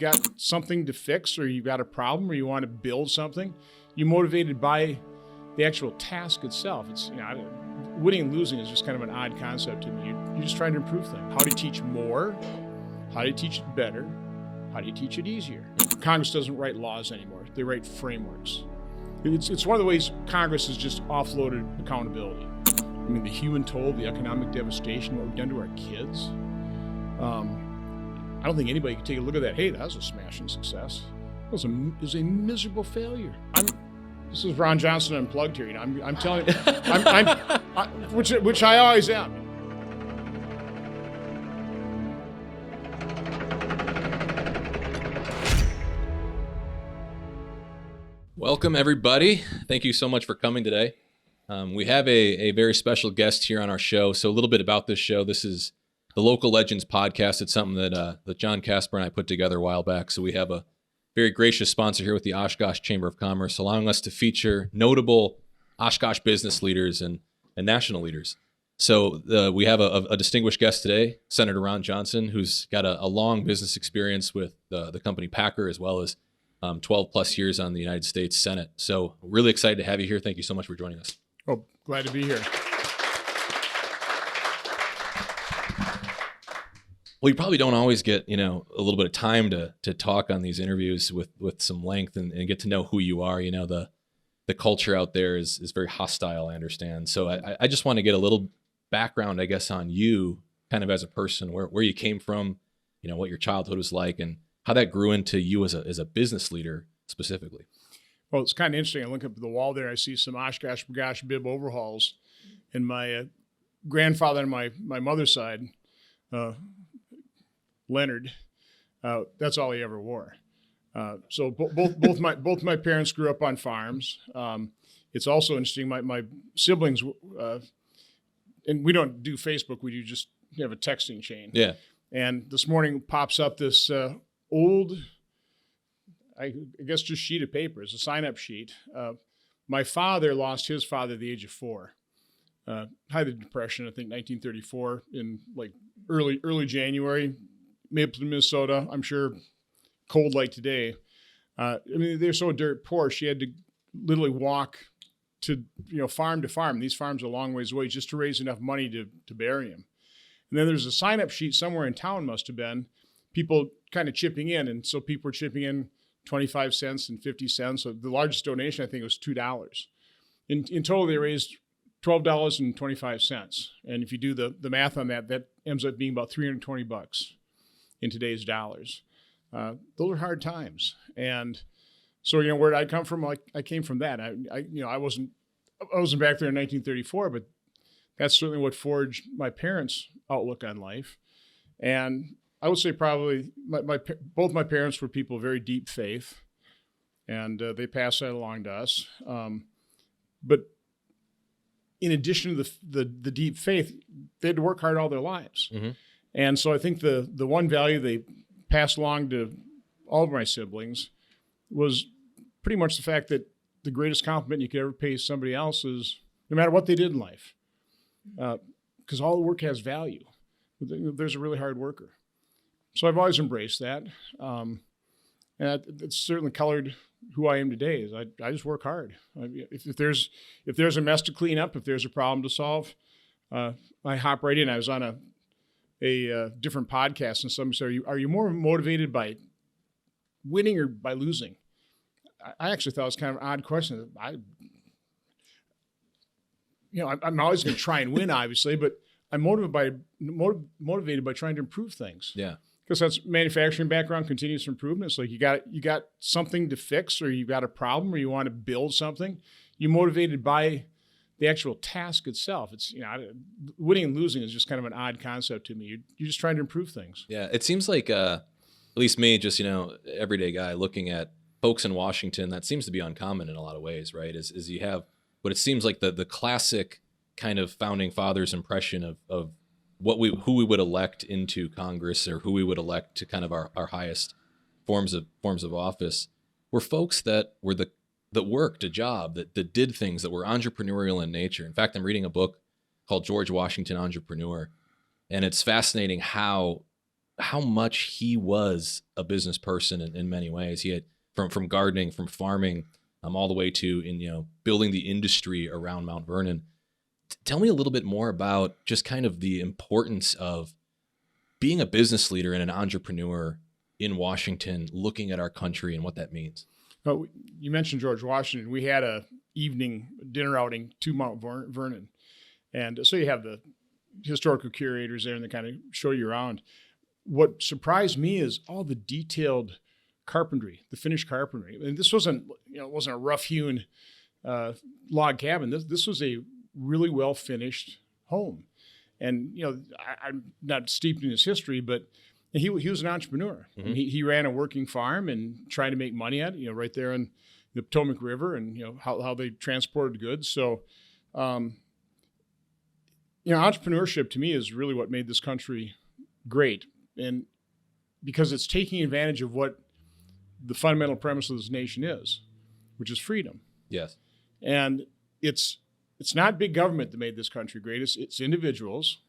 got something to fix, or you've got a problem, or you want to build something, you're motivated by the actual task itself. It's, winning and losing is just kind of an odd concept to me. You're just trying to improve things. How do you teach more? How do you teach it better? How do you teach it easier? Congress doesn't write laws anymore. They write frameworks. It's one of the ways Congress has just offloaded accountability. I mean, the human toll, the economic devastation, what we've done to our kids. I don't think anybody can take a look at that. Hey, that was a smashing success. It was a miserable failure. This is Ron Johnson Unplugged here. I'm telling you, which I always am. Welcome, everybody. Thank you so much for coming today. We have a very special guest here on our show. So a little bit about this show. This is the Local Legends podcast. It's something that John Casper and I put together a while back. So we have a very gracious sponsor here with the Oshkosh Chamber of Commerce, allowing us to feature notable Oshkosh business leaders and national leaders. So we have a distinguished guest today, Senator Ron Johnson, who's got a long business experience with the company Packer, as well as 12 plus years on the United States Senate. So really excited to have you here. Thank you so much for joining us. Oh, glad to be here. Well, you probably don't always get, a little bit of time to talk on these interviews with some length and get to know who you are. The culture out there is very hostile, I understand. So I just want to get a little background, I guess, on you kind of as a person, where you came from, what your childhood was like, and how that grew into you as a business leader specifically. Well, it's kind of interesting. I look up at the wall there. I see some Oshkosh bib overhauls, and my grandfather on my mother's side, Leonard, that's all he ever wore. So both my parents grew up on farms. It's also interesting. My siblings, and we don't do Facebook. We do just have a texting chain. Yeah. And this morning pops up this old, I guess, just sheet of paper. It's a sign-up sheet. My father lost his father at the age of 4. Had the Depression, I think, 1934, in like early January. Mapleton, Minnesota. I'm sure cold like today. They're so dirt poor. She had to literally walk to farm to farm. These farms are a long ways away just to raise enough money to bury him. And then there's a sign-up sheet somewhere in town, must have been, people kind of chipping in. And so people were chipping in 25 cents and 50 cents. So the largest donation, I think, was $2. In total, they raised $12.25. And if you do the math on that, that ends up being about $320 in today's dollars. Those are hard times. And so, where did I come from? I came from that. I wasn't back there in 1934, but that's certainly what forged my parents' outlook on life. And I would say probably both my parents were people of very deep faith, and they passed that along to us. But in addition to the deep faith, they had to work hard all their lives. Mm-hmm. And so I think the one value they passed along to all of my siblings was pretty much the fact that the greatest compliment you could ever pay somebody else is no matter what they did in life, because all the work has value. There's a really hard worker. So I've always embraced that. And it's certainly colored who I am today. Is I just work hard. If there's a mess to clean up, if there's a problem to solve, I hop right in. I was on a different podcast, and somebody said, "Are you more motivated by winning or by losing?" I actually thought it was kind of an odd question. I'm always going to try and win, obviously, but I'm motivated by trying to improve things. Yeah, because that's manufacturing background, continuous improvement. It's like you got something to fix, or you've got a problem, or you want to build something. You're motivated by the actual task itself. It's winning and losing is just kind of an odd concept to me. You're just trying to improve things. Yeah, it seems like at least me, just everyday guy looking at folks in Washington, that seems to be uncommon in a lot of ways, right? Is you have what it seems like the classic kind of founding fathers impression of who we would elect into Congress, or who we would elect to kind of our highest forms of office, were folks that were that worked a job, that did things, that were entrepreneurial in nature. In fact, I'm reading a book called George Washington Entrepreneur, and it's fascinating how how much he was a business person in many ways. He had from gardening, from farming, all the way to building the industry around Mount Vernon. Tell me a little bit more about just kind of the importance of being a business leader and an entrepreneur in Washington, looking at our country and what that means. Well, you mentioned George Washington. We had a evening dinner outing to Mount Vernon. And so you have the historical curators there and they kind of show you around. What surprised me is all the detailed carpentry, the finished carpentry. And this wasn't, it wasn't a rough-hewn log cabin. This was a really well-finished home. And, I'm not steeped in his history, but he was an entrepreneur. Mm-hmm. He ran a working farm and tried to make money at it, right there on the Potomac River and, how they transported goods. So, entrepreneurship to me is really what made this country great. And because it's taking advantage of what the fundamental premise of this nation is, which is freedom. Yes. And it's not big government that made this country great. It's individuals,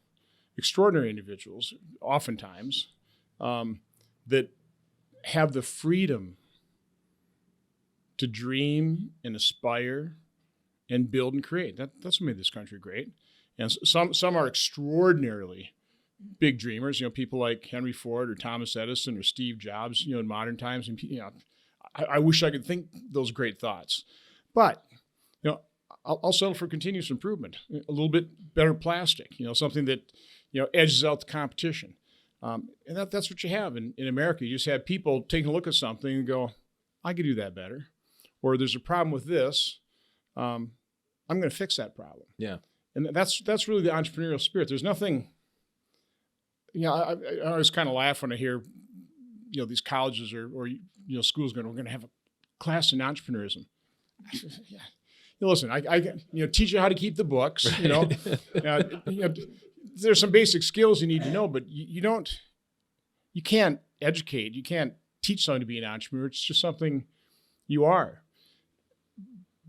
extraordinary individuals, oftentimes, that have the freedom to dream and aspire and build and create. That's what made this country great. And some are extraordinarily big dreamers, people like Henry Ford or Thomas Edison or Steve Jobs, in modern times. And, I wish I could think those great thoughts. But, I'll settle for continuous improvement, a little bit better plastic, something that, edges out the competition. And that's what you have in America. You just have people taking a look at something and go, I could do that better. Or there's a problem with this. I'm going to fix that problem. Yeah. And that's really the entrepreneurial spirit. There's nothing, I always kind of laugh when I hear, these colleges or schools going, we're going to have a class in entrepreneurism. Yeah. Listen, I teach you how to keep the books, there's some basic skills you need to know, but you can't educate, you can't teach someone to be an entrepreneur. It's just something you are.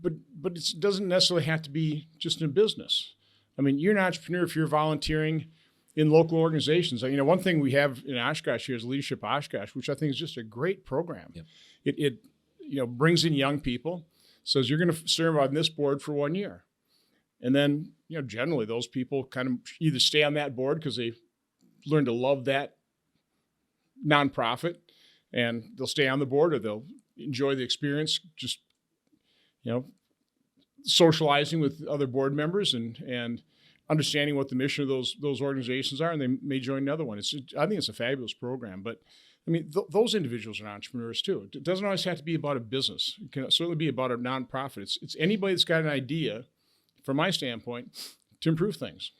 But it doesn't necessarily have to be just in business. I mean, you're an entrepreneur if you're volunteering in local organizations. One thing we have in Oshkosh here is Leadership Oshkosh, which I think is just a great program. Yep. It brings in young people, says you're going to serve on this board for 1 year. And then, generally those people kind of either stay on that board because they learn to love that nonprofit and they'll stay on the board, or they'll enjoy the experience just, socializing with other board members and understanding what the mission of those organizations are, and they may join another one. I think it's a fabulous program. But I mean, those individuals are entrepreneurs too. It doesn't always have to be about a business. It can certainly be about a nonprofit. It's anybody that's got an idea, from my standpoint, to improve things.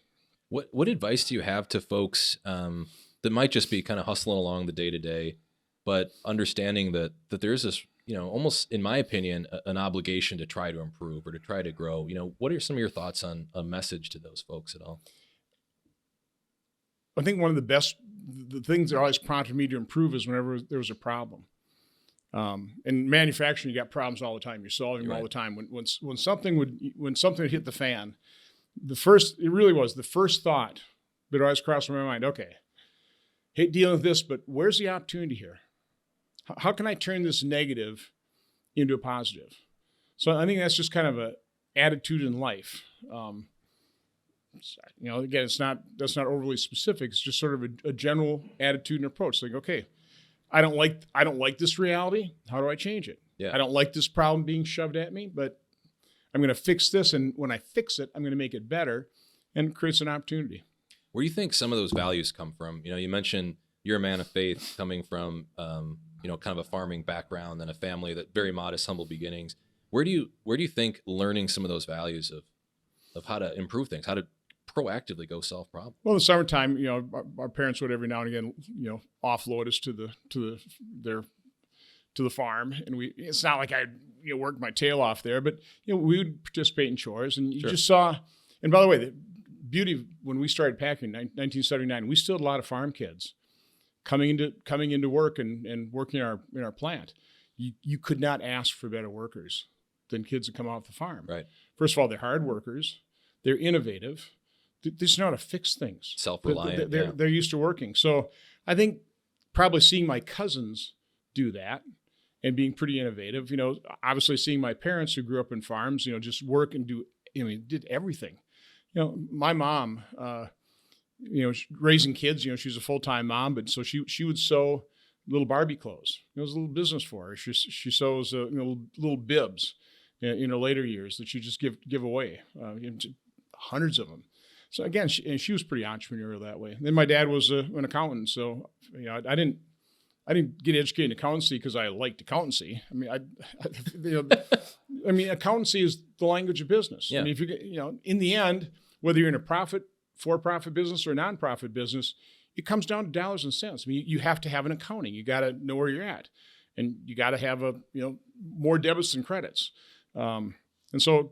What advice do you have to folks that might just be kind of hustling along the day to day, but understanding that there's this, almost, in my opinion, an obligation to try to improve or to try to grow? What are some of your thoughts on a message to those folks at all? I think one of the things that always prompted me to improve is whenever there was a problem. In manufacturing, you got problems all the time. You're solving them all the time. When something would hit the fan, the first thought that always crossed my mind, okay, hate dealing with this, but where's the opportunity here? How can I turn this negative into a positive? So I think that's just kind of an attitude in life. Again, that's not overly specific. It's just sort of a general attitude and approach. Like, okay, I don't like this reality. How do I change it? Yeah. I don't like this problem being shoved at me, but I'm going to fix this. And when I fix it, I'm going to make it better, and it creates an opportunity. Where do you think some of those values come from? You mentioned you're a man of faith coming from, kind of a farming background and a family that very modest, humble beginnings. Where do you think learning some of those values of how to improve things, how to proactively go solve problems? Well, in the summertime, our parents would every now and again, offload us to the farm, and it's not like I worked my tail off there, but we would participate in chores, and you just saw. And by the way, the beauty when we started packing in 1979, we still had a lot of farm kids coming into work and working in our plant. You could not ask for better workers than kids that come off the farm. Right. First of all, they're hard workers. They're innovative. They just know how to fix things. Self-reliant. They're used to working. So I think probably seeing my cousins do that and being pretty innovative, obviously seeing my parents who grew up in farms, just work and did everything. My mom, raising kids, she's a full-time mom, but so she would sew little Barbie clothes. It was a little business for her. She sews little bibs in her later years that she just give away, hundreds of them. So again, she was pretty entrepreneurial that way. And then my dad was an accountant, so I didn't get educated in accountancy because I liked accountancy. Accountancy is the language of business. Yeah. If in the end, whether you're in a for-profit business or a nonprofit business, it comes down to dollars and cents. You have to have an accounting. You got to know where you're at, and you got to have more debits than credits. And so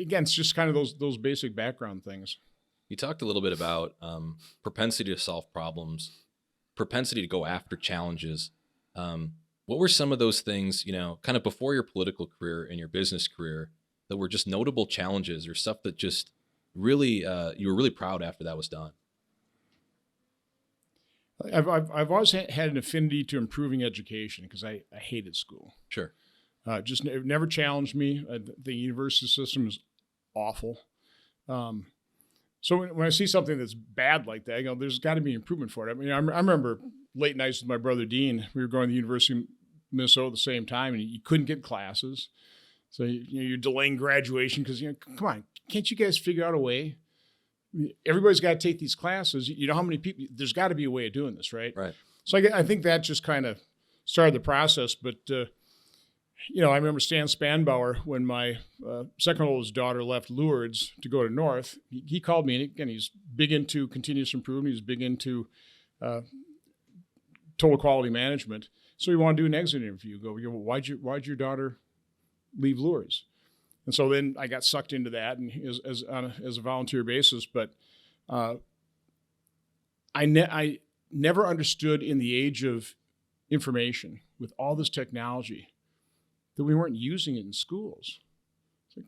again, it's just kind of those basic background things. You talked a little bit about propensity to solve problems, propensity to go after challenges. What were some of those things, kind of before your political career and your business career, that were just notable challenges or stuff that just really you were really proud after that was done? I've always had an affinity to improving education because I hated school. Sure. Just never challenged me. The university system is awful. So when I see something that's bad like that, there's got to be improvement for it. I remember late nights with my brother Dean. We were going to the University of Minnesota at the same time, and you couldn't get classes. So you're delaying graduation because come on, can't you guys figure out a way? Everybody's got to take these classes. You know how many people? There's got to be a way of doing this, right? Right. So I think that just kind of started the process. But I remember Stan Spanbauer when my second oldest daughter left Lourdes to go to North. He called me, and again, he's big into continuous improvement. He's big into total quality management. So he wanted to do an exit interview. Why'd your daughter leave Lourdes? And so then I got sucked into that, and as a volunteer basis. But I never understood in the age of information with all this technology that we weren't using it in schools. It's like,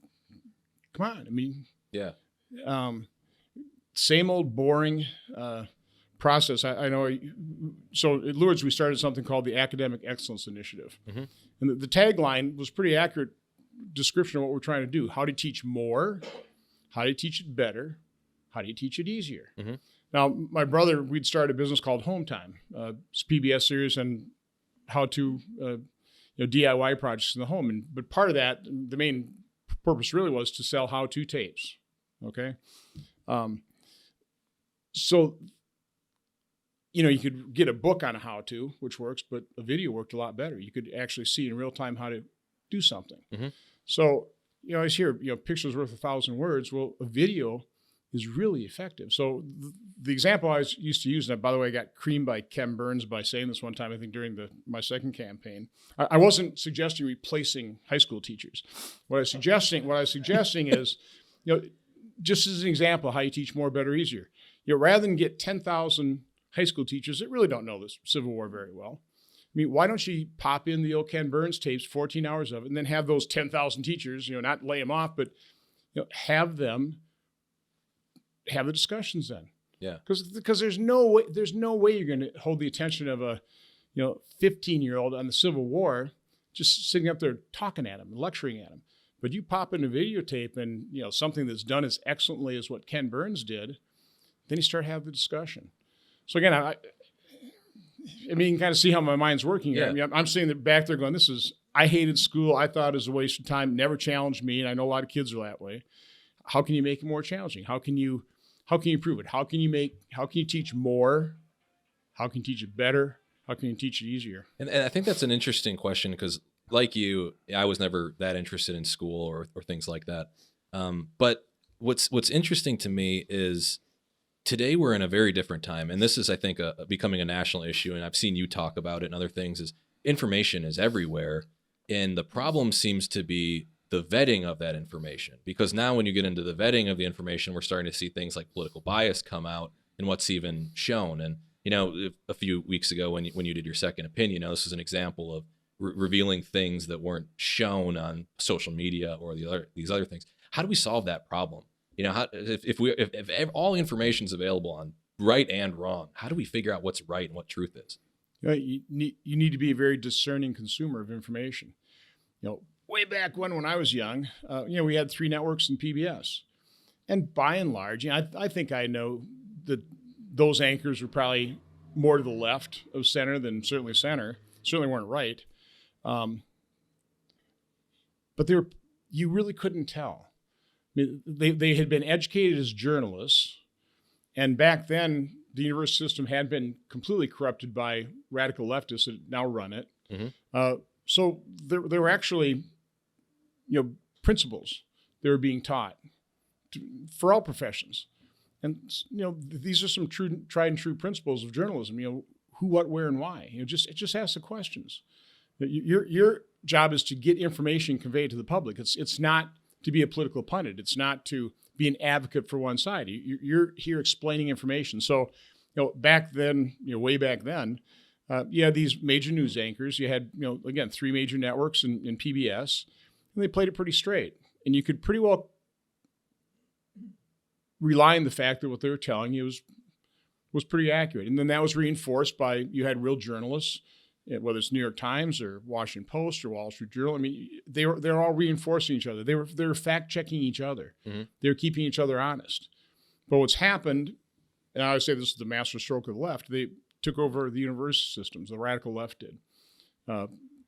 come on, yeah. Same old boring process. I know. So at Lourdes, we started something called the Academic Excellence Initiative, Mm-hmm. and the tagline was pretty accurate description of what we're trying to do. How to teach more, how do you teach it better, how do you teach it easier? Mm-hmm. Now, my brother, we'd started a business called Home Time. It's a PBS series on how to DIY projects in the home. But part of that, the main purpose really was to sell how-to tapes. Okay, so you could get a book on a how-to, which works, but a video worked a lot better. You could actually see in real time how to do something. Mm-hmm. So I always hear pictures worth 1,000 words. Well, a video is really effective. So the example I used to use, and by the way, I got creamed by Ken Burns by saying this one time, I think during my second campaign. I wasn't suggesting replacing high school teachers. What I was suggesting is, just as an example of how you teach more, better, easier. Rather than get 10,000 high school teachers that really don't know the Civil War very well, why don't you pop in the old Ken Burns tapes, 14 hours of it, and then have those 10,000 teachers, not lay them off, but have them have the discussions then. Yeah. Because there's no way you're going to hold the attention of a 15-year-old on the Civil War just sitting up there talking at him, lecturing at him. But you pop in a videotape and something that's done as excellently as what Ken Burns did, then you start having the discussion. So again, you can kind of see how my mind's working here. Yeah. I'm sitting there back there going, I hated school. I thought it was a waste of time. Never challenged me, and I know a lot of kids are that way. How can you make it more challenging? How can you improve it? How can you teach more? How can you teach it better? How can you teach it easier? And I think that's an interesting question because, like you, I was never that interested in school or things like that. But what's interesting to me is today we're in a very different time, and this is, I think, becoming a national issue. And I've seen you talk about it and other things. Is information is everywhere, and the problem seems to be the vetting of that information. Because now, when you get into the vetting of the information, we're starting to see things like political bias come out and what's even shown. And a few weeks ago when you did your second opinion, this is an example of revealing things that weren't shown on social media or these other things. How do we solve that problem? If all information is available on right and wrong, how do we figure out what's right and what truth is? You need to be a very discerning consumer of information. Way back when I was young, we had 3 networks in PBS. And by and large, I think I know that those anchors were probably more to the left of center than certainly center. Certainly weren't right. But you really couldn't tell. I mean, they had been educated as journalists. And back then, the university system had been completely corrupted by radical leftists that now run it. Mm-hmm. So there were actually, principles that were being taught for all professions. And, these are some tried and true principles of journalism, who, what, where, and why. Just ask the questions. Your job is to get information conveyed to the public. It's not to be a political pundit. It's not to be an advocate for one side. You're here explaining information. So, back then, way back then, you had these major news anchors. You had, again, 3 major networks in PBS, and they played it pretty straight. And you could pretty well rely on the fact that what they were telling you was pretty accurate. And then that was reinforced by, you had real journalists, whether it's New York Times or Washington Post or Wall Street Journal. I mean, they're all reinforcing each other. They were fact checking each other. Mm-hmm. They were keeping each other honest. But what's happened, and I would say this is the master stroke of the left, they took over the university systems. The radical left did.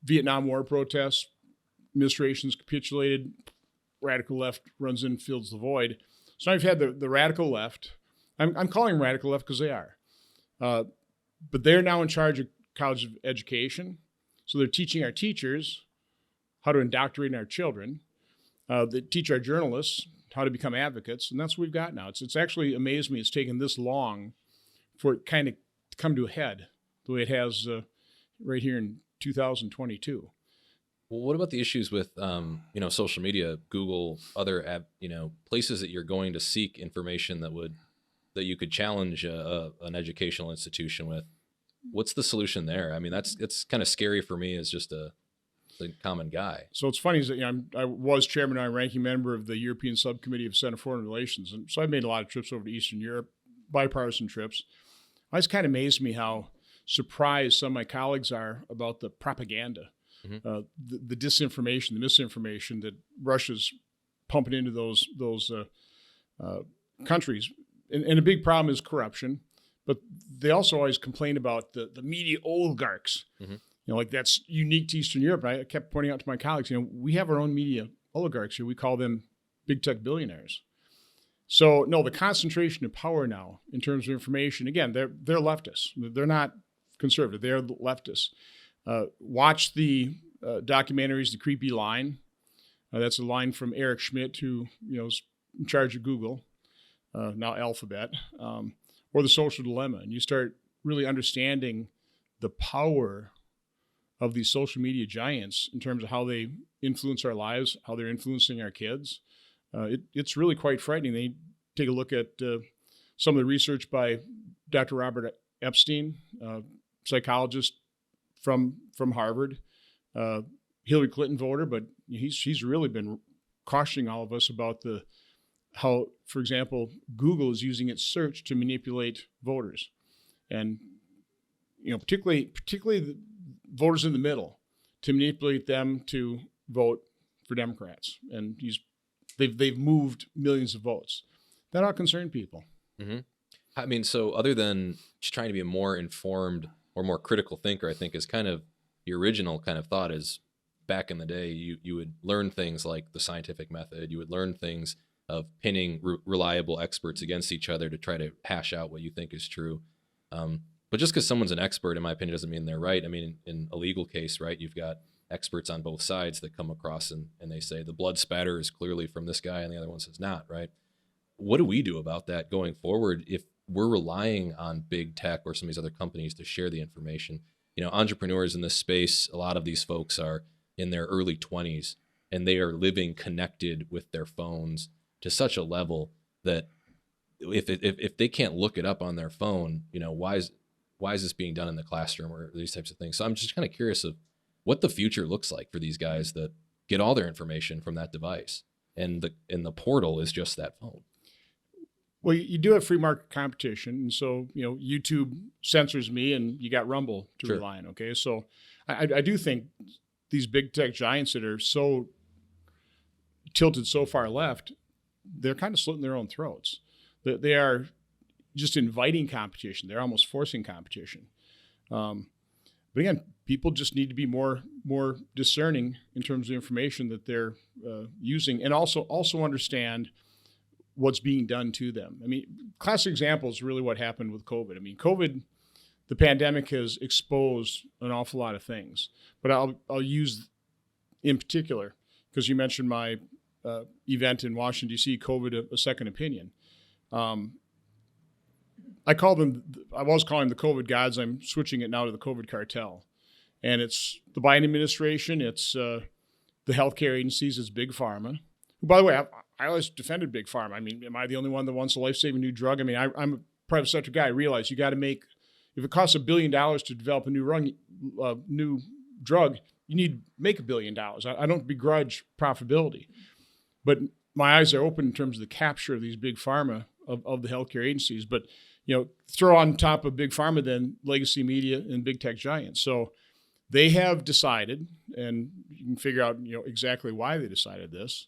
Vietnam War protests, administrations capitulated, radical left runs in, fills the void. So now you've had the radical left. I'm calling them radical left because they are. But they're now in charge of college education. So they're teaching our teachers how to indoctrinate our children. They teach our journalists how to become advocates. And that's what we've got now. It's actually amazed me it's taken this long for it kind of to come to a head the way it has right here in 2022. Well, what about the issues with, social media, Google, other, places that you're going to seek information that you could challenge an educational institution with? What's the solution there? I mean, it's kind of scary for me as just a common guy. So it's funny is that I was chairman and ranking member of the European Subcommittee of Senate Foreign Relations, and so I've made a lot of trips over to Eastern Europe, bipartisan trips. It's kind of amazed me how surprised some of my colleagues are about the propaganda. Mm-hmm. The disinformation, the misinformation that Russia's pumping into those countries. And a big problem is corruption, but they also always complain about the media oligarchs. Mm-hmm. Like that's unique to Eastern Europe. And I kept pointing out to my colleagues, we have our own media oligarchs here. We call them big tech billionaires. So no, the concentration of power now in terms of information, again, they're leftists. They're not conservative. They're leftists. Watch the documentaries, The Creepy Line. That's a line from Eric Schmidt, who is in charge of Google, now Alphabet, or The Social Dilemma. And you start really understanding the power of these social media giants in terms of how they influence our lives, how they're influencing our kids. It's really quite frightening. They take a look at some of the research by Dr. Robert Epstein, psychologist from Harvard, Hillary Clinton voter, but he's really been cautioning all of us about how, for example, Google is using its search to manipulate voters, and particularly the voters in the middle, to manipulate them to vote for Democrats, and they've moved millions of votes. That ought to concern people. Mm-hmm. I mean, so other than just trying to be a more informed or more critical thinker, I think is kind of the original kind of thought is back in the day, you would learn things like the scientific method. You would learn things of pinning reliable experts against each other to try to hash out what you think is true. But just because someone's an expert, in my opinion, doesn't mean they're right. I mean, in a legal case, right, you've got experts on both sides that come across and they say the blood spatter is clearly from this guy and the other one says not, right? What do we do about that going forward if we're relying on big tech or some of these other companies to share the information? Entrepreneurs in this space, a lot of these folks are in their early 20s and they are living connected with their phones to such a level that if they can't look it up on their phone, why is this being done in the classroom or these types of things? So I'm just kind of curious of what the future looks like for these guys that get all their information from that device, and the portal is just that phone. Well, you do have free market competition, and so YouTube censors me, and you got Rumble to Sure. rely on. Okay, so I do think these big tech giants that are so tilted so far left, they're kind of slitting their own throats. They are just inviting competition. They're almost forcing competition. But again, people just need to be more discerning in terms of information that they're using, and also understand what's being done to them. I mean, classic example is really what happened with COVID. I mean, the pandemic has exposed an awful lot of things, but I'll use in particular, because you mentioned my event in Washington, D.C., COVID, a second opinion. I was calling them the COVID gods. I'm switching it now to the COVID cartel. And it's the Biden administration. It's the healthcare agencies. It's Big Pharma. By the way, I always defended Big Pharma. I mean, am I the only one that wants a life-saving new drug? I mean, I'm a private sector guy. I realize you got to make, if it costs $1 billion to develop a new drug, you need to make $1 billion. I don't begrudge profitability. But my eyes are open in terms of the capture of these Big Pharma of the healthcare agencies. But, throw on top of Big Pharma then legacy media and big tech giants. So they have decided, and you can figure out, exactly why they decided this,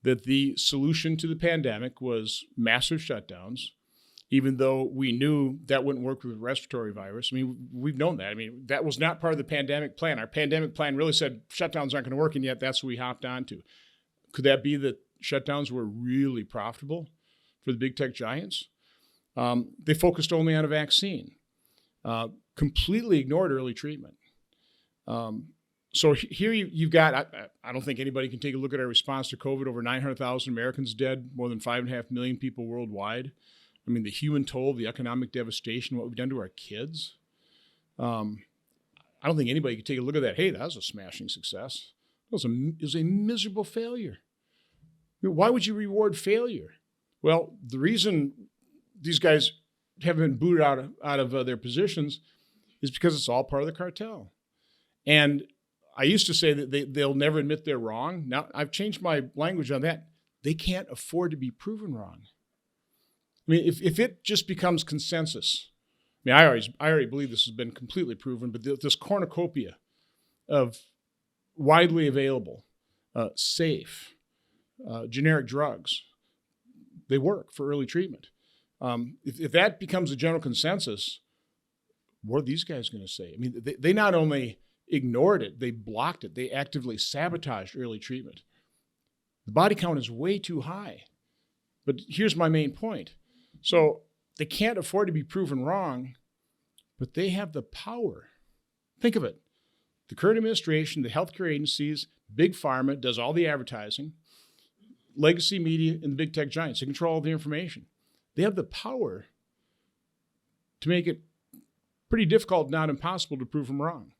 that the solution to the pandemic was massive shutdowns, even though we knew that wouldn't work with respiratory virus. I mean, we've known that. I mean, that was not part of the pandemic plan. Our pandemic plan really said shutdowns aren't going to work, and yet that's what we hopped onto. Could that be that shutdowns were really profitable for the big tech giants? They focused only on a vaccine, completely ignored early treatment. So here you've got, I don't think anybody can take a look at our response to COVID. Over 900,000 Americans dead, more than 5.5 million people worldwide. I mean, the human toll, the economic devastation, what we've done to our kids. I don't think anybody can take a look at that. Hey, that was a smashing success. It was a miserable failure. Why would you reward failure? Well, the reason these guys haven't been booted out of their positions is because it's all part of the cartel. And I used to say that they'll never admit they're wrong. Now, I've changed my language on that. They can't afford to be proven wrong. I mean, if it just becomes consensus, I mean, I already believe this has been completely proven, but this cornucopia of widely available, safe, generic drugs, they work for early treatment. If that becomes a general consensus, what are these guys going to say? I mean, they not only ignored it, they blocked it. They actively sabotaged early treatment. The body count is way too high. But here's my main point. So they can't afford to be proven wrong, but they have the power. Think of it. The current administration, the healthcare agencies, Big Pharma does all the advertising, legacy media, and the big tech giants. They control all the information. They have the power to make it pretty difficult, not impossible, to prove them wrong,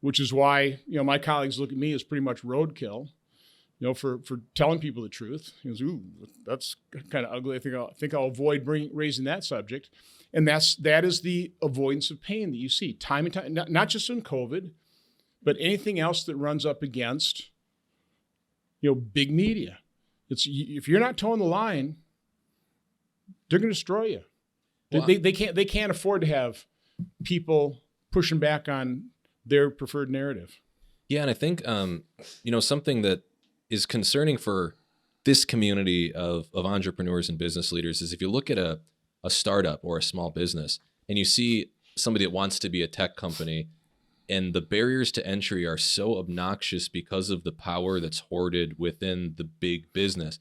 which is why, my colleagues look at me as pretty much roadkill, for telling people the truth. Ooh, that's kind of ugly. I think I'll avoid raising that subject. And that is the avoidance of pain that you see time and time, not just in COVID, but anything else that runs up against, big media. If you're not towing the line, they're going to destroy you. Well, they can't afford to have people pushing back on their preferred narrative. Yeah, and I think something that is concerning for this community of entrepreneurs and business leaders is if you look at a startup or a small business and you see somebody that wants to be a tech company and the barriers to entry are so obnoxious because of the power that's hoarded within the big business.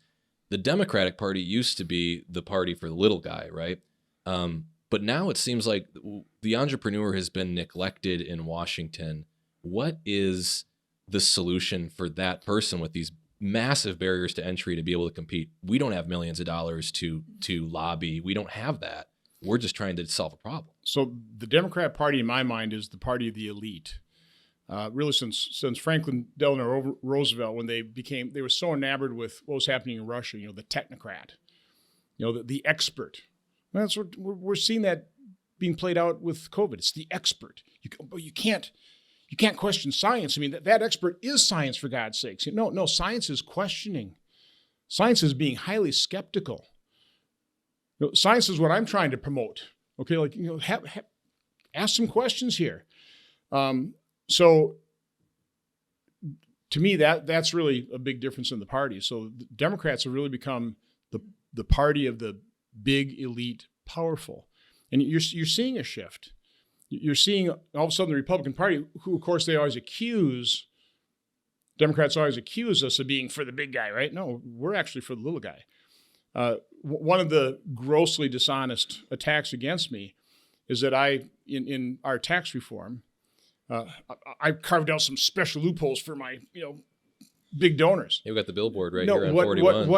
The Democratic Party used to be the party for the little guy, right? But now it seems like the entrepreneur has been neglected in Washington. What is the solution for that person with these massive barriers to entry to be able to compete? We don't have millions of dollars to lobby. We don't have that. We're just trying to solve a problem. So the Democrat Party, in my mind, is the party of the elite. Really, since Franklin Delano Roosevelt, when they were so enamored with what was happening in Russia, the technocrat, the expert. Well, that's what we're seeing that being played out with COVID. It's the expert. You can't question science. I mean, that expert is science, for God's sakes. No, science is questioning. Science is being highly skeptical. Science is what I'm trying to promote. Okay, like, ask some questions here. So to me, that's really a big difference in the party. So the Democrats have really become the party of the big, elite, powerful. And you're seeing a shift. You're seeing all of a sudden the Republican Party, who of course Democrats always accuse us of being for the big guy, right? No, we're actually for the little guy. One of the grossly dishonest attacks against me is that in our tax reform, I carved out some special loopholes for my, big donors. Yeah, we got the billboard right here on 41.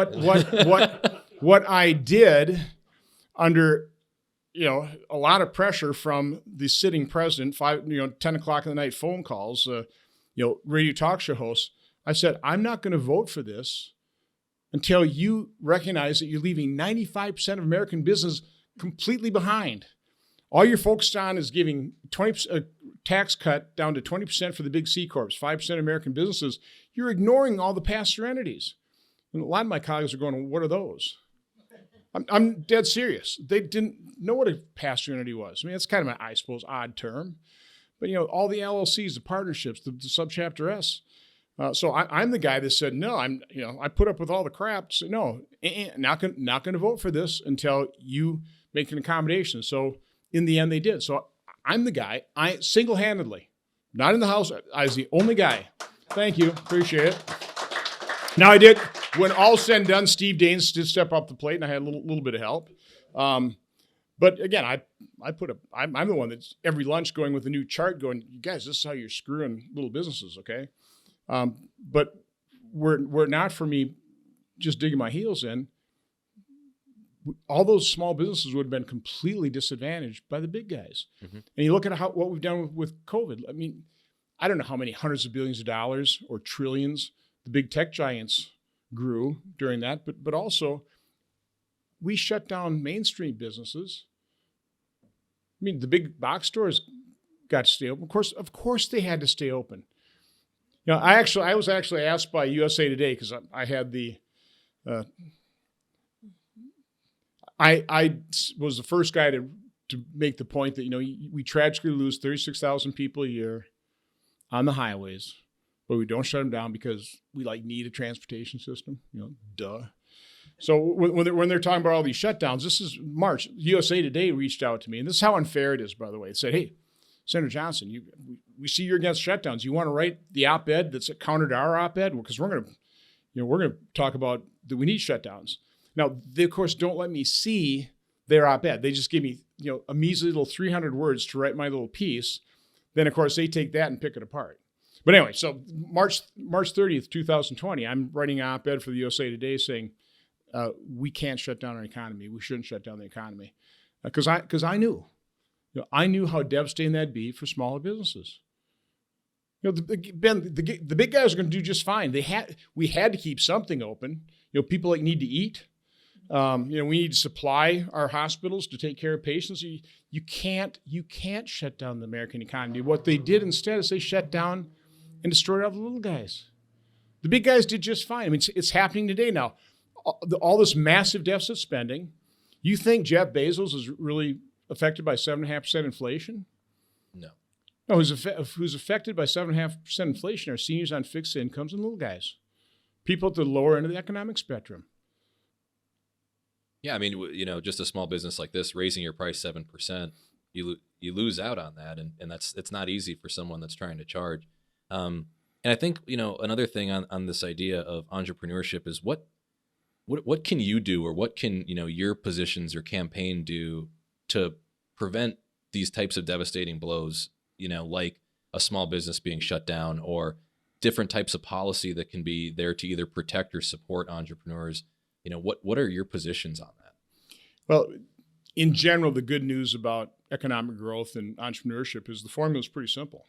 What I did under, a lot of pressure from the sitting president, 10 o'clock in the night phone calls, radio talk show hosts, I said, I'm not going to vote for this until you recognize that you're leaving 95% of American business completely behind. All you're focused on is giving 20% tax cut down to 20% for the big C corps, 5% of American businesses. You're ignoring all the past serenities. And a lot of my colleagues are going, what are those? I'm dead serious. They didn't know what a past serenity was. I mean, it's kind of an, I suppose, odd term. But, all the LLCs, the partnerships, the subchapter S. So I'm the guy that said, no, I put up with all the crap. So no, not going to vote for this until you make an accommodation. So in the end, they did. So I'm the guy, I single-handedly, not in the House, I was the only guy. Thank you, appreciate it. Now I did, when all said and done, Steve Daines did step up the plate and I had a little bit of help. But again, I'm the one that's every lunch going with a new chart going, you guys, this is how you're screwing little businesses, okay? But were it not for me just digging my heels in, all those small businesses would have been completely disadvantaged by the big guys. Mm-hmm. And you look at what we've done with COVID. I mean, I don't know how many hundreds of billions of dollars or trillions the big tech giants grew during that, but also we shut down mainstream businesses. I mean, the big box stores got to stay open. Of course they had to stay open. I was actually asked by USA Today because I had the I was the first guy to make the point that, we tragically lose 36,000 people a year on the highways, but we don't shut them down because we need a transportation system, duh. So when they're talking about all these shutdowns, this is March. USA Today reached out to me, and this is how unfair it is, by the way. It said, hey, Senator Johnson, we see you're against shutdowns. You want to write the op-ed that's counter to our op-ed? Because we're going to talk about that we need shutdowns. Now, they, of course, don't let me see their op-ed. They just give me, a measly little 300 words to write my little piece. Then, of course, they take that and pick it apart. But anyway, so March 30th, 2020, I'm writing an op-ed for the USA Today saying we can't shut down our economy. We shouldn't shut down the economy. Because I knew. I knew how devastating that'd be for smaller businesses. The big guys are going to do just fine. We had to keep something open. People need to eat. We need to supply our hospitals to take care of patients. You can't shut down the American economy. What they did instead is they shut down and destroyed all the little guys. The big guys did just fine. I mean, it's happening today now. All this massive deficit spending. You think Jeff Bezos is really affected by 7.5% inflation? No. No, who's affected by 7.5% inflation are seniors on fixed incomes and little guys. People at the lower end of the economic spectrum. Yeah, I mean, just a small business like this, raising your price 7%, you lose out on that, and it's not easy for someone that's trying to charge. And I think another thing on this idea of entrepreneurship is what can you do, or what can your positions or campaign do to prevent these types of devastating blows, like a small business being shut down, or different types of policy that can be there to either protect or support entrepreneurs. What are your positions on that? Well, in general, the good news about economic growth and entrepreneurship is the formula is pretty simple.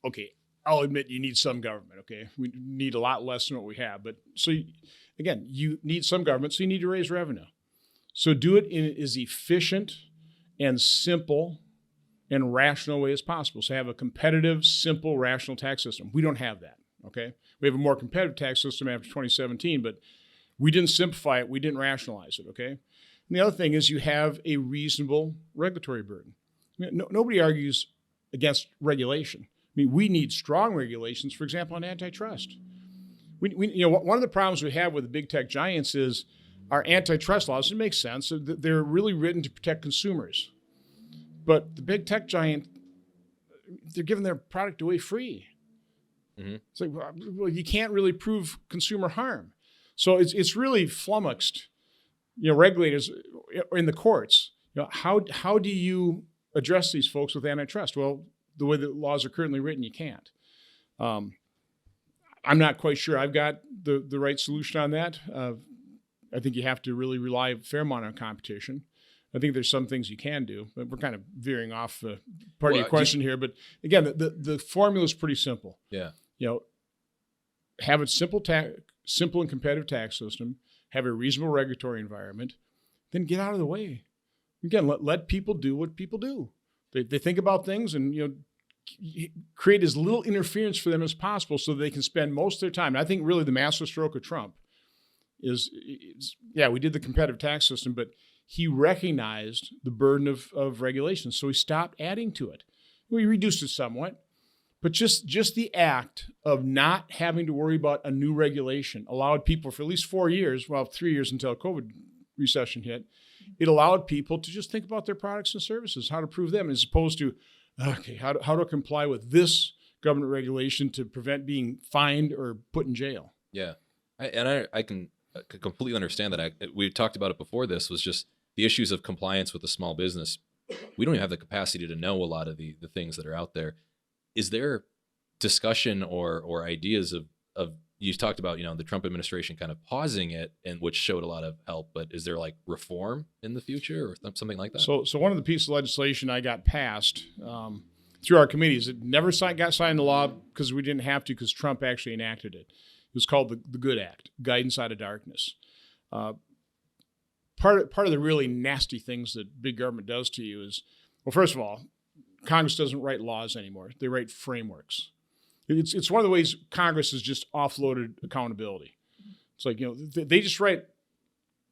Okay, I'll admit you need some government, okay? We need a lot less than what we have. But again, you need some government, so you need to raise revenue. So do it in as efficient and simple and rational way as possible. So have a competitive, simple, rational tax system. We don't have that, okay? We have a more competitive tax system after 2017, but We didn't simplify it. We didn't rationalize it, okay? And the other thing is you have a reasonable regulatory burden. I mean, nobody argues against regulation. I mean, we need strong regulations, for example, on antitrust. One of the problems we have with the big tech giants is our antitrust laws. It makes sense. They're really written to protect consumers. But the big tech giant, they're giving their product away free. Mm-hmm. It's like, well, you can't really prove consumer harm. So it's really flummoxed, regulators in the courts. How do you address these folks with antitrust? Well, the way the laws are currently written, you can't. I'm not quite sure I've got the right solution on that. I think you have to really rely a fair amount on competition. I think there's some things you can do, but we're kind of veering off part of your question here. But again, the formula is pretty simple. Yeah. Have a simple and competitive tax system, have a reasonable regulatory environment, then get out of the way. Again, let people do what people do. They think about things and, create as little interference for them as possible so they can spend most of their time. And I think really the masterstroke of Trump is we did the competitive tax system, but he recognized the burden of regulation. So he stopped adding to it. We reduced it somewhat, but just the act of not having to worry about a new regulation allowed people for at least 4 years, 3 years until COVID recession hit, it allowed people to just think about their products and services, how to prove them, as opposed to, okay, how to comply with this government regulation to prevent being fined or put in jail. Yeah. I can completely understand that. We talked about it before. This was just the issues of compliance with a small business. We don't even have the capacity to know a lot of the things that are out there. Is there discussion or ideas of you talked about, the Trump administration kind of pausing it, and which showed a lot of help, but is there like reform in the future or something like that? So one of the pieces of legislation I got passed through our committees, it never got signed into law because we didn't have to, because Trump actually enacted it. It was called the Good Act, Guidance Out of Darkness. Part of the really nasty things that big government does to you is, well, first of all, Congress doesn't write laws anymore. They write frameworks. It's one of the ways Congress has just offloaded accountability. It's like, they just write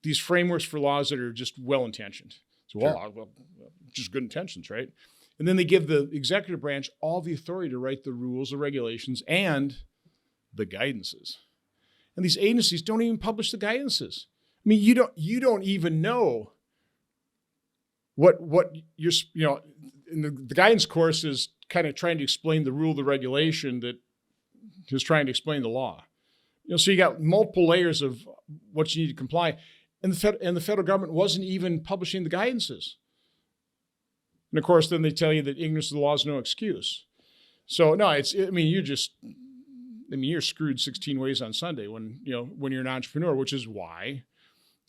these frameworks for laws that are just well-intentioned. So, well, just good intentions, right? And then they give the executive branch all the authority to write the rules, the regulations, and the guidances. And these agencies don't even publish the guidances. I mean, you don't even know what you're, and the guidance course is kind of trying to explain the rule, the regulation that is trying to explain the law. So you got multiple layers of what you need to comply, and the federal government wasn't even publishing the guidances. And of course, then they tell you that ignorance of the law is no excuse. So no, you're screwed 16 ways on Sunday when you're an entrepreneur, which is why,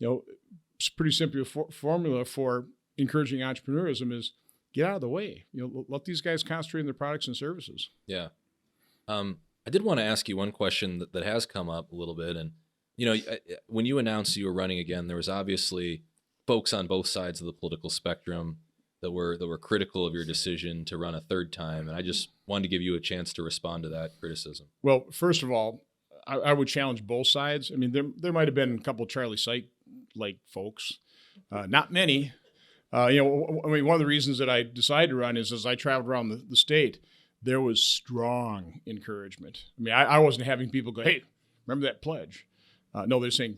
it's pretty simple formula for encouraging entrepreneurism is get out of the way. Let these guys concentrate on their products and services. Yeah. I did want to ask you one question that has come up a little bit. And, when you announced you were running again, there was obviously folks on both sides of the political spectrum that were critical of your decision to run a third time. And I just wanted to give you a chance to respond to that criticism. Well, first of all, I would challenge both sides. I mean, there might have been a couple of Charlie Syke-like folks, not many. One of the reasons that I decided to run is as I traveled around the state, there was strong encouragement. I mean, I wasn't having people go, hey, remember that pledge? No, they're saying,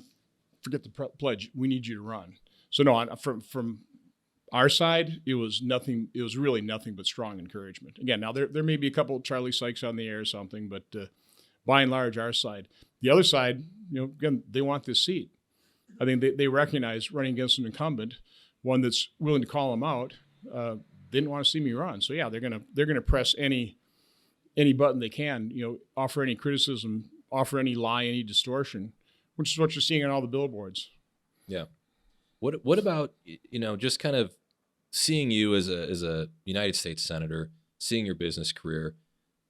forget the pledge. We need you to run. So no, from our side, it was nothing. It was really nothing but strong encouragement. Again, now there may be a couple of Charlie Sykes on the air or something, but by and large, our side. The other side, again, they want this seat. I think they recognize running against an incumbent, one that's willing to call them out. They didn't want to see me run, so yeah, they're gonna press any button they can. Offer any criticism, offer any lie, any distortion, which is what you're seeing on all the billboards. Yeah. What about just kind of seeing you as a United States Senator, seeing your business career?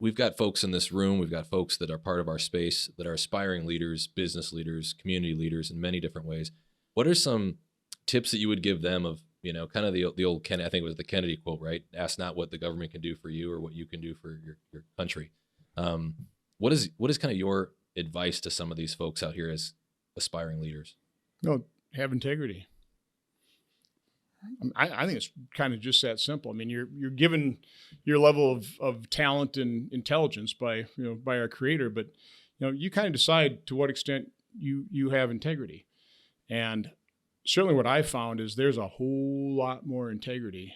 We've got folks in this room. We've got folks that are part of our space that are aspiring leaders, business leaders, community leaders in many different ways. What are some tips that you would give them of, kind of the old Kennedy, I think it was the Kennedy quote, right? Ask not what the government can do for you or what you can do for your country. What is kind of your advice to some of these folks out here as aspiring leaders? No, have integrity. I think it's kind of just that simple. I mean, you're given your level of talent and intelligence by our Creator, but you kind of decide to what extent you have integrity. And certainly, what I found is there's a whole lot more integrity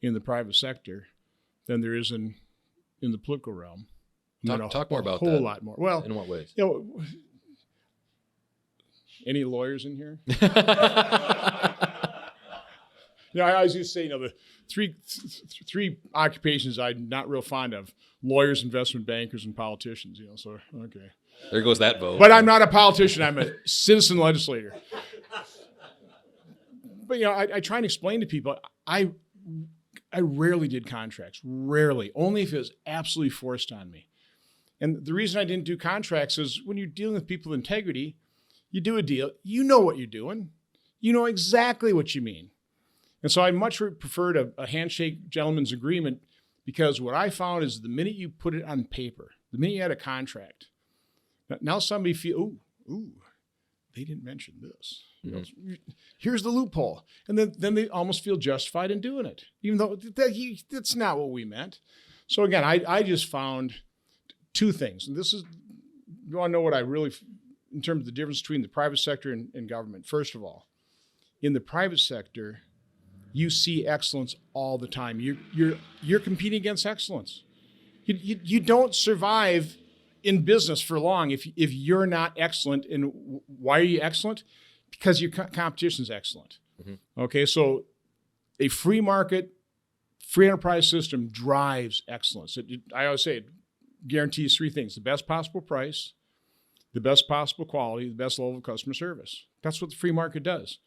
in the private sector than there is in the political realm. Talk more about that. A whole lot more. Well, in what ways? Any lawyers in here? I always used to say, the three occupations I'm not real fond of: lawyers, investment bankers, and politicians. So okay. There goes that vote. But I'm not a politician. I'm a citizen legislator. But I try and explain to people. I rarely did contracts. Rarely. Only if it was absolutely forced on me. And the reason I didn't do contracts is when you're dealing with people with integrity, you do a deal. You know what you're doing. You know exactly what you mean. And so I much preferred a handshake gentleman's agreement, because what I found is the minute you put it on paper, the minute you had a contract, now somebody feel, ooh, they didn't mention this. Here's the loophole. And then they almost feel justified in doing it, even though that's not what we meant. So again, I just found two things. And this is, you want to know what I really, in terms of the difference between the private sector and government. First of all, in the private sector, you see excellence all the time. You're competing against excellence. You don't survive in business for long if you're not excellent. And why are you excellent? Because your competition is excellent. Mm-hmm. Okay, so a free market, free enterprise system drives excellence. I always say it guarantees three things: the best possible price, the best possible quality, the best level of customer service. That's what the free market does.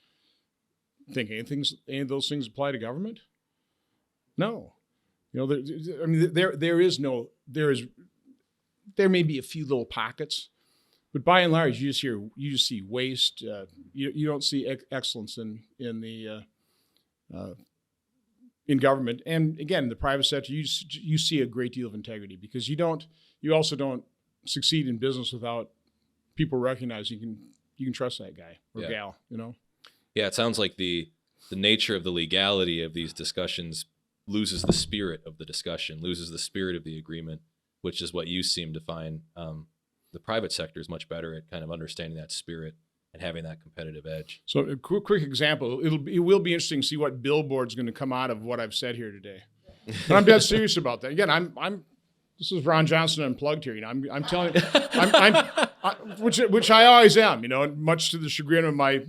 Think any of those things apply to government? No. There may be a few little pockets, but by and large, you just see waste. You don't see excellence in government. And again, the private sector, you see a great deal of integrity, because you also don't succeed in business without people recognizing you can trust that guy or gal. Yeah, it sounds like the nature of the legality of these discussions loses the spirit of the discussion, loses the spirit of the agreement, which is what you seem to find. The private sector is much better at kind of understanding that spirit and having that competitive edge. So a quick example, it will be interesting to see what billboard's going to come out of what I've said here today. But I'm dead serious about that. Again, this is Ron Johnson Unplugged here. I'm telling you, which I always am, much to the chagrin of my,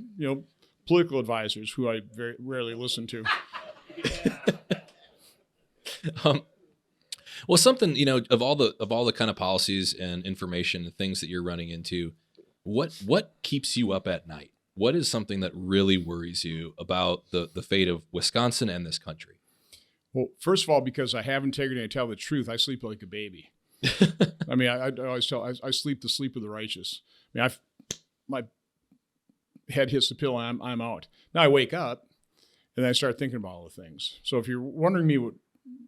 political advisors, who I very rarely listen to. Well, something, of all the kind of policies and information and things that you're running into, what keeps you up at night? What is something that really worries you about the fate of Wisconsin and this country? Well, first of all, because I have integrity and I tell the truth, I sleep like a baby. I mean, I always tell, I sleep the sleep of the righteous. I mean, my head hits the pillow and I'm out. Now I wake up and I start thinking about all the things. So if you're wondering me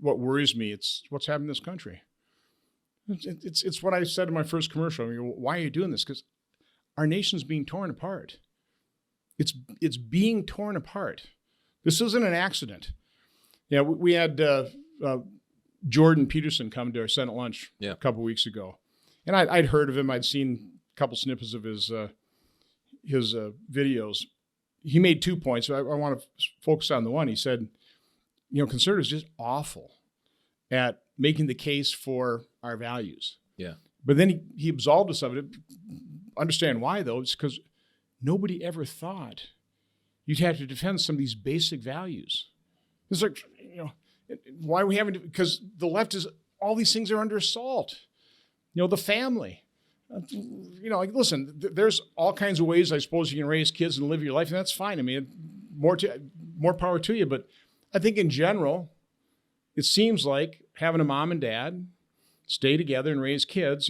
what worries me, it's what's happening in this country. It's what I said in my first commercial. I mean, why are you doing this? Because our nation's being torn apart. It's being torn apart. This isn't an accident. Yeah, we had Jordan Peterson come to our Senate lunch a couple weeks ago, and I'd heard of him. I'd seen a couple snippets of his videos. He made 2 points. So I want to focus on the one. He said, conservatives are just awful at making the case for our values. Yeah. But then he absolved us of it. Understand why, though? It's because nobody ever thought you'd have to defend some of these basic values. It's like, why we haven't, because the left is, all these things are under assault. The family. Listen, there's all kinds of ways, I suppose, you can raise kids and live your life, and that's fine. I mean, more power to you. But I think in general, it seems like having a mom and dad stay together and raise kids,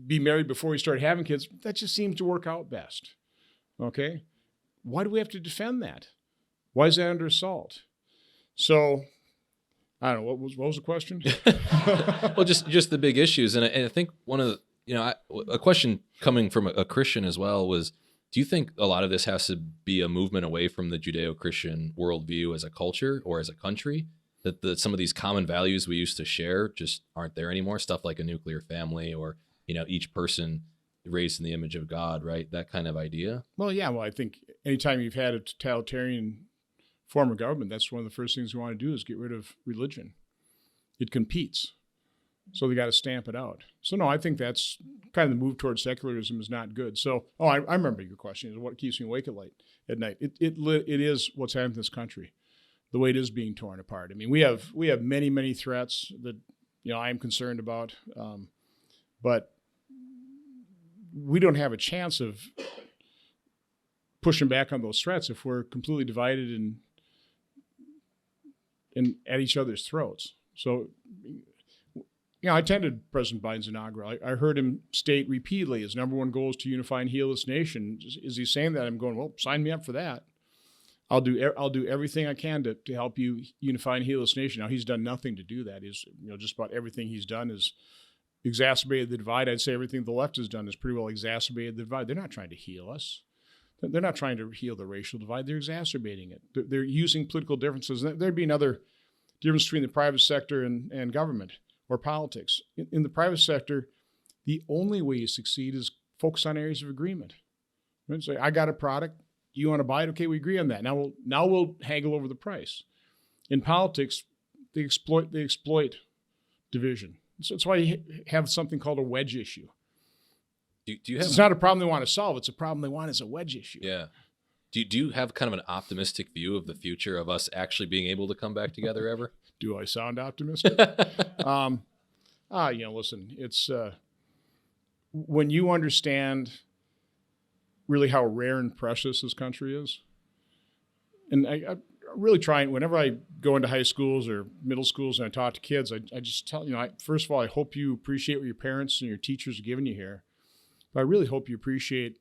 be married before you start having kids, that just seems to work out best. Okay? Why do we have to defend that? Why is that under assault? So, I don't know, what was the question? Well, just the big issues. And I think one of A question coming from a Christian as well was, do you think a lot of this has to be a movement away from the Judeo-Christian worldview as a culture or as a country? That some of these common values we used to share just aren't there anymore? Stuff like a nuclear family or, each person raised in the image of God, right? That kind of idea. Well, yeah. Well, I think anytime you've had a totalitarian form of government, that's one of the first things we want to do is get rid of religion. It competes. So they got to stamp it out. So no, I think that's kind of the move towards secularism is not good. So, I remember your question is what keeps me awake at night. It is what's happening in this country, the way it is being torn apart. I mean, we have many, many threats that, I'm concerned about, but we don't have a chance of pushing back on those threats if we're completely divided and at each other's throats. So, I attended President Biden's inaugural. I heard him state repeatedly his number one goal is to unify and heal this nation. Is he saying that? I'm going, well, sign me up for that. I'll do everything I can to help you unify and heal this nation. Now, he's done nothing to do that. He's, just about everything he's done is exacerbated the divide. I'd say everything the left has done is pretty well exacerbated the divide. They're not trying to heal us. They're not trying to heal the racial divide. They're exacerbating it. They're using political differences. There'd be another difference between the private sector and government or politics. In the private sector, the only way you succeed is focus on areas of agreement. Right? So I got a product. You want to buy it? Okay, we agree on that. Now we'll haggle over the price. In politics, they exploit division. So that's why you have something called a wedge issue. Do you have? It's not a problem they want to solve. It's a problem they want as a wedge issue. Yeah. Do you have kind of an optimistic view of the future of us actually being able to come back together ever? Do I sound optimistic? Listen, it's when you understand really how rare and precious this country is, and I really try, whenever I go into high schools or middle schools and I talk to kids, I just tell, first of all, I hope you appreciate what your parents and your teachers are giving you here. But I really hope you appreciate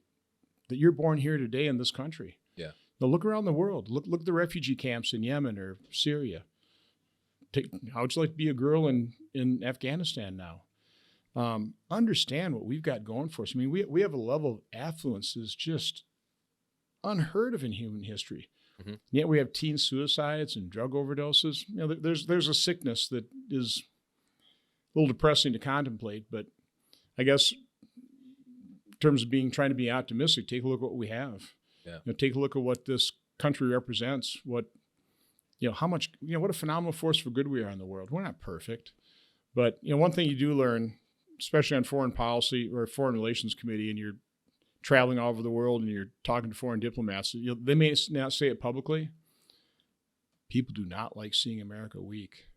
that you're born here today in this country. Yeah. Now look around the world. Look at the refugee camps in Yemen or Syria. How would you like to be a girl in Afghanistan now? Understand what we've got going for us. I mean, we have a level of affluence that's just unheard of in human history. Mm-hmm. Yet we have teen suicides and drug overdoses. There's a sickness that is a little depressing to contemplate. But I guess in terms of trying to be optimistic, take a look at what we have. Yeah. Take a look at what this country represents. How much, what a phenomenal force for good we are in the world. We're not perfect. But, one thing you do learn, especially on foreign policy or foreign relations committee, and you're traveling all over the world and you're talking to foreign diplomats, they may not say it publicly. People do not like seeing America weak.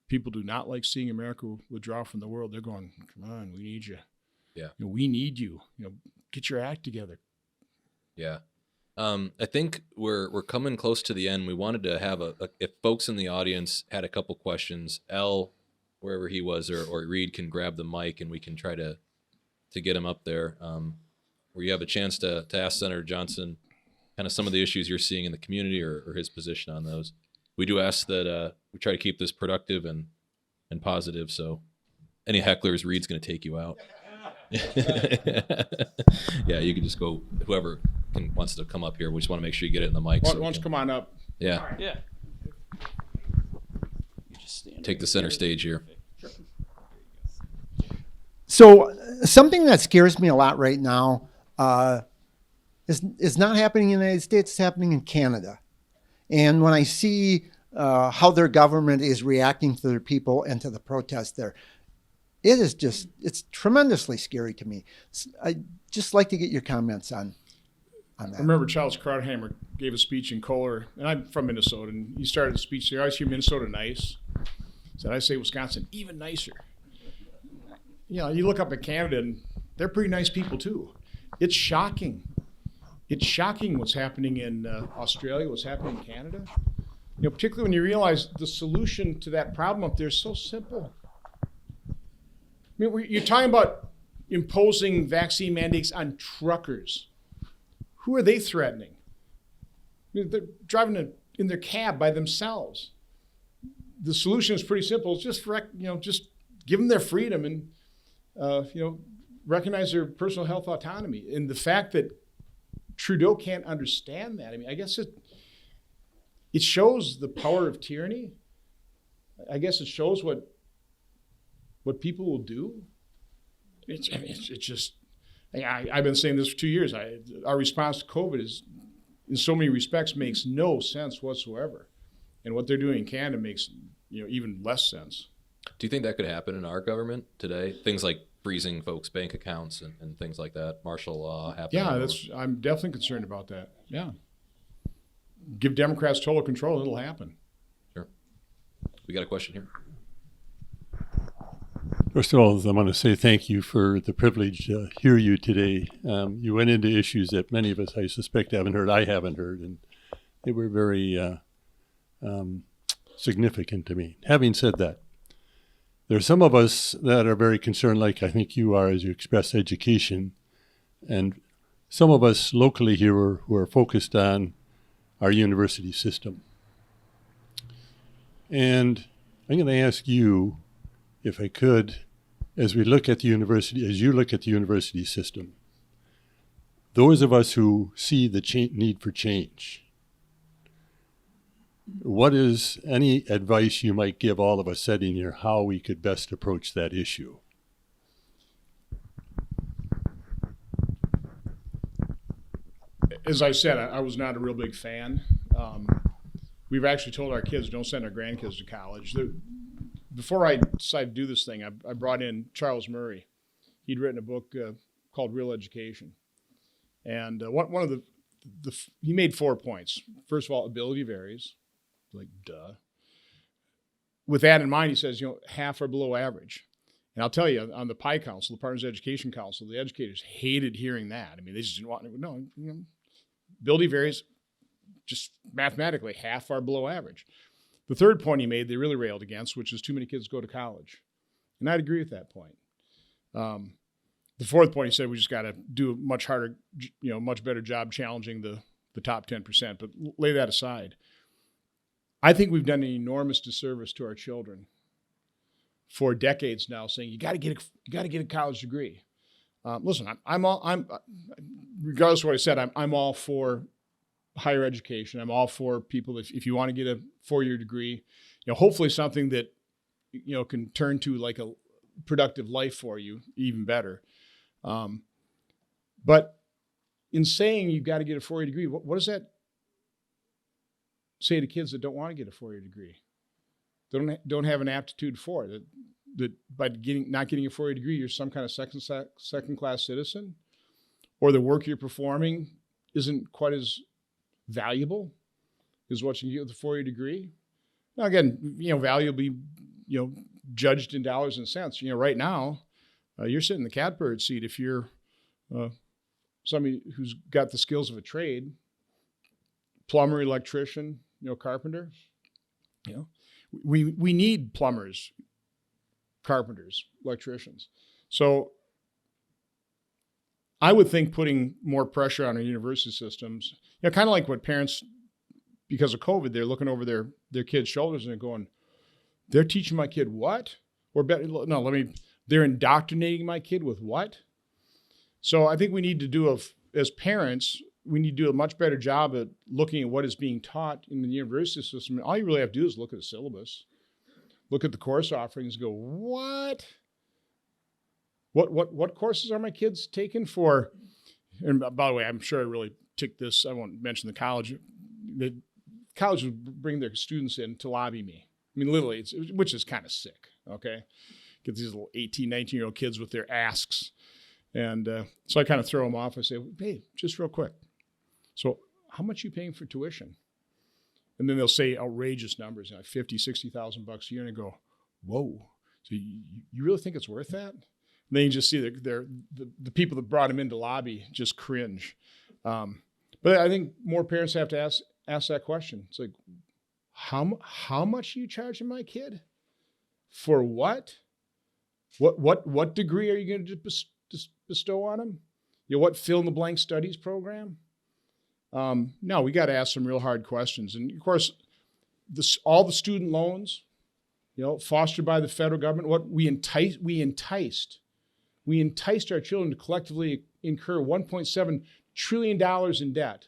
People do not like seeing America withdraw from the world. They're going, come on, we need you. Yeah. We need you. Get your act together. Yeah. I think we're coming close to the end. We wanted to have if folks in the audience had a couple questions, L, wherever he was, or Reed can grab the mic and we can try to get him up there. Where you have a chance to ask Senator Johnson kind of some of the issues you're seeing in the community or his position on those. We do ask that we try to keep this productive and positive. So any hecklers, Reed's going to take you out. Yeah, you can just go, whoever wants to come up here. We just want to make sure you get it in the mic. Why don't you come on up? Yeah. Right. Yeah. Take the center stage here. Sure. So something that scares me a lot right now is not happening in the United States, it's happening in Canada. And when I see how their government is reacting to their people and to the protests there, it's tremendously scary to me. I'd just like to get your comments on that. I remember Charles Krauthammer gave a speech in Kohler, and I'm from Minnesota, and he started the speech there. I always hear Minnesota nice. Said, I say Wisconsin even nicer. You look up at Canada, and they're pretty nice people too. It's shocking. It's shocking what's happening in Australia, what's happening in Canada. Particularly when you realize the solution to that problem up there is so simple. I mean, you're talking about imposing vaccine mandates on truckers. Who are they threatening? I mean, they're driving in their cab by themselves. The solution is pretty simple. It's just give them their freedom and recognize their personal health autonomy. And the fact that Trudeau can't understand that, I mean, I guess it shows the power of tyranny. I guess it shows what people will do. It's just, I've been saying this for 2 years. Our response to COVID is, in so many respects, makes no sense whatsoever. And what they're doing in Canada makes even less sense. Do you think that could happen in our government today? Things like freezing folks' bank accounts and things like that, martial law happening? Yeah, I'm definitely concerned about that. Yeah. Give Democrats total control, it'll happen. Sure. We got a question here. First of all, I want to say thank you for the privilege to hear you today. You went into issues that many of us, I suspect, haven't heard. I haven't heard, and they were very significant to me. Having said that, there are some of us that are very concerned, like I think you are, as you express education, and some of us locally here who are focused on our university system. And I'm going to ask you, if I could, as we look at the university, as you look at the university system, those of us who see the need for change, what is any advice you might give all of us sitting here how we could best approach that issue? As I said, I was not a real big fan. We've actually told our kids, don't send our grandkids to college. Before I decided to do this thing, I brought in Charles Murray. He'd written a book called Real Education. And one of he made 4 points. First of all, ability varies. Like, duh. With that in mind, he says, half are below average. And I'll tell you, on the PI Council, the Partners Education Council, the educators hated hearing that. I mean, they just didn't want to, no, ability varies, just mathematically, half are below average. The third point he made, they really railed against, which is too many kids go to college. And I'd agree with that point. The fourth point, he said, we just got to do a much harder, much better job challenging the top 10%, but lay that aside. I think we've done an enormous disservice to our children for decades now, saying you got to get a college degree. Listen, I'm regardless of what I said, I'm all for higher education. I'm all for people if you want to get a 4-year degree, hopefully something that can turn to like a productive life for you, even better. But in saying you've got to get a 4-year degree, what does that say to kids that don't want to get a 4-year degree? They don't have an aptitude for it. That by not getting a 4-year degree, you're some kind of second-class citizen, or the work you're performing isn't quite as valuable as what you get with a 4-year degree. Now, again, value will be, judged in dollars and cents. Right now, you're sitting in the catbird seat if you're somebody who's got the skills of a trade, plumber, electrician, carpenter. We need plumbers, carpenters, electricians. So I would think putting more pressure on our university systems, kind of like what parents, because of COVID, they're looking over their kids' shoulders and they're going, they're teaching my kid what? Or better, no, they're indoctrinating my kid with what? So I think we need to do, as parents, we need to do a much better job at looking at what is being taught in the university system. And all you really have to do is look at the syllabus, look at the course offerings, and go, what? What courses are my kids taking for? And by the way, I'm sure I really ticked this. I won't mention the college. The college would bring their students in to lobby me. I mean, literally, which is kind of sick, okay? Get these little 18, 19-year-old kids with their asks. And so I kind of throw them off. I say, hey, just real quick. So how much are you paying for tuition? And then they'll say outrageous numbers, like $50,000, $60,000 a year. And I go, whoa, so you really think it's worth that? And then you just see the people that brought him into lobby just cringe. But I think more parents have to ask that question. It's like, how much are you charging my kid? For what? What degree are you going to bestow on him? What fill-in-the-blank studies program? No, we got to ask some real hard questions. And of course, all the student loans, fostered by the federal government, what we enticed we enticed our children to collectively incur $1.7 trillion in debt.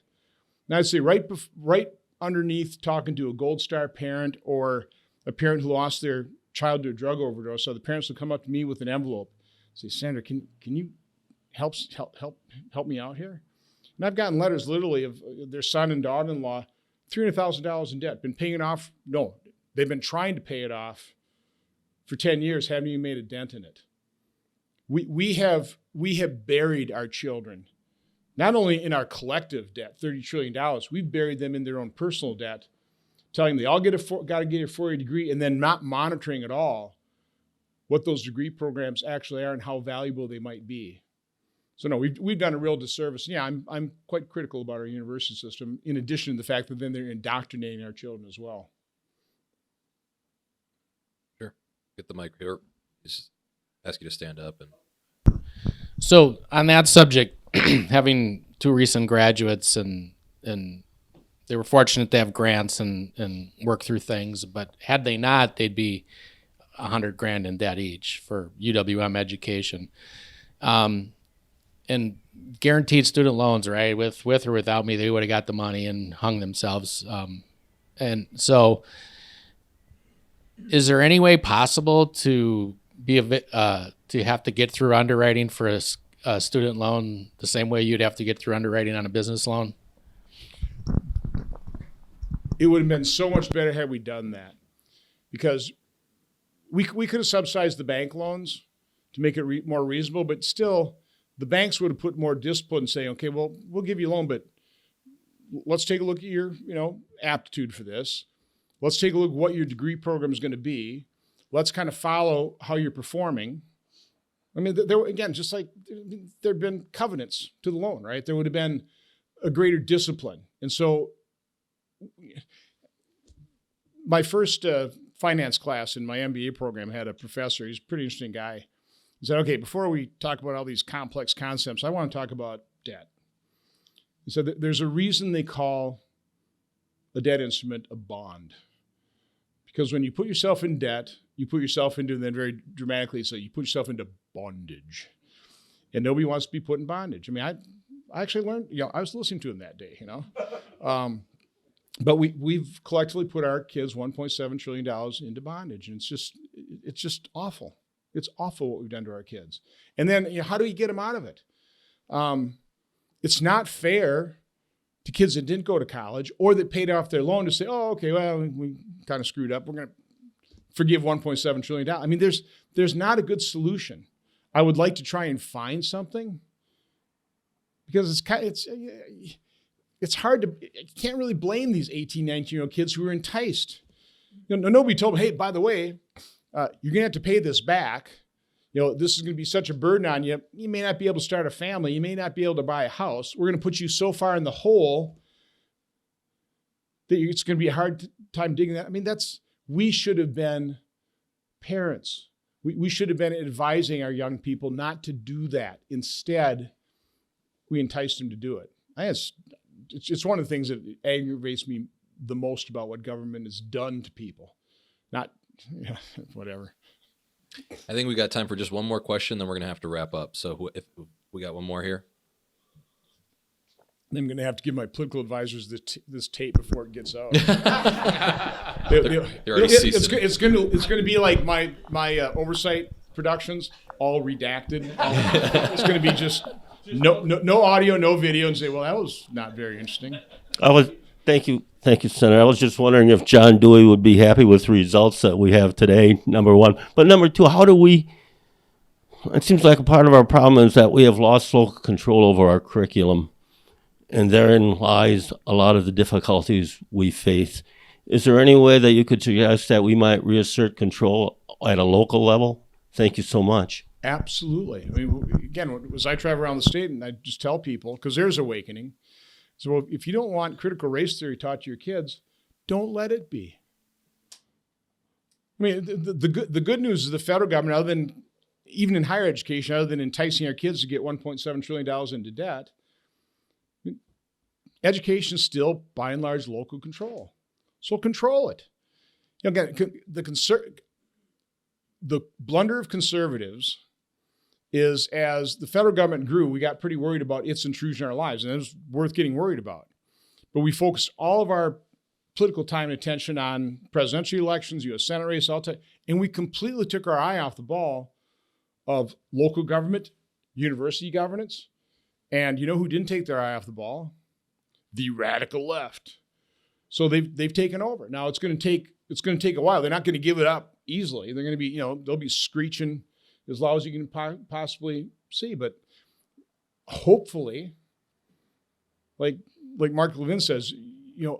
Now, I'd say right underneath talking to a Gold Star parent or a parent who lost their child to a drug overdose, so the parents will come up to me with an envelope, say, Sandra, can you help me out here? And I've gotten letters literally of their son and daughter-in-law, $300,000 in debt, been paying it off. No, they've been trying to pay it off for 10 years, haven't even made a dent in it. We have buried our children, not only in our collective debt, $30 trillion, we've buried them in their own personal debt, telling them they all got to get a 4-year degree, and then not monitoring at all what those degree programs actually are and how valuable they might be. So no, we've done a real disservice. Yeah, I'm quite critical about our university system, in addition to the fact that then they're indoctrinating our children as well. Sure. Get the mic here. Just ask you to stand up. So on that subject, having 2 recent graduates and they were fortunate to have grants and work through things, but had they not, they'd be $100,000 in debt each for UWM education. And guaranteed student loans, right? With or without me, they would have got the money and hung themselves. And so is there any way possible to to have to get through underwriting for a student loan the same way you'd have to get through underwriting on a business loan? It would have been so much better had we done that, because we could have subsidized the bank loans to make it more reasonable, but still the banks would have put more discipline saying, okay, well, we'll give you a loan, but let's take a look at your, aptitude for this. Let's take a look at what your degree program is going to be. Let's kind of follow how you're performing. I mean, there again, just like there'd been covenants to the loan, right? There would have been a greater discipline. And so my first finance class in my MBA program had a professor. He's a pretty interesting guy. He said, okay, before we talk about all these complex concepts, I want to talk about debt. He said that there's a reason they call a debt instrument a bond. Because when you put yourself in debt, you put yourself into, and then very dramatically say, you put yourself into bondage. And nobody wants to be put in bondage. I mean, I actually learned, I was listening to him that day, But we've collectively put our kids $1.7 trillion into bondage. And it's just awful. It's awful what we've done to our kids. And then how do you get them out of it? It's not fair to kids that didn't go to college or that paid off their loan to say, oh, okay, well, we kind of screwed up. We're going to forgive $1.7 trillion. I mean, there's not a good solution. I would like to try and find something, because it's hard to, you can't really blame these 18, 19-year-old kids who were enticed. Nobody told them, hey, by the way, you're going to have to pay this back. This is going to be such a burden on you. You may not be able to start a family. You may not be able to buy a house. We're going to put you so far in the hole that it's going to be a hard time digging that. I mean, we should have been parents. We should have been advising our young people not to do that. Instead, we enticed them to do it. I think it's one of the things that aggravates me the most about what government has done to people. Not, whatever. I think we got time for just one more question, then we're going to have to wrap up. So if we got one more here. I'm going to have to give my political advisors this tape before it gets out. They're already ceasing. It's going to be like my oversight productions, all redacted. It's going to be just no audio, no video, and say, well, that was not very interesting. Thank you, Senator. I was just wondering if John Dewey would be happy with the results that we have today, number one. But number two, it seems like a part of our problem is that we have lost local control over our curriculum, and therein lies a lot of the difficulties we face. Is there any way that you could suggest that we might reassert control at a local level? Thank you so much. Absolutely. I mean, again, as I travel around the state, and I just tell people, because there's awakening. So if you don't want critical race theory taught to your kids, don't let it be. I mean, the good news is the federal government, other than even in higher education, other than enticing our kids to get $1.7 trillion into debt, education is still, by and large, local control. So control it. Again, the blunder of conservatives is as the federal government grew, we got pretty worried about its intrusion in our lives, and it was worth getting worried about. But we focused all of our political time and attention on presidential elections, U.S. Senate race, and we completely took our eye off the ball of local government, university governance. And you know who didn't take their eye off the ball? The radical left. So they've taken over. Now it's going to take a while. They're not going to give it up easily. They're going to be, they'll be screeching as loud as you can possibly see. But hopefully, like Mark Levin says,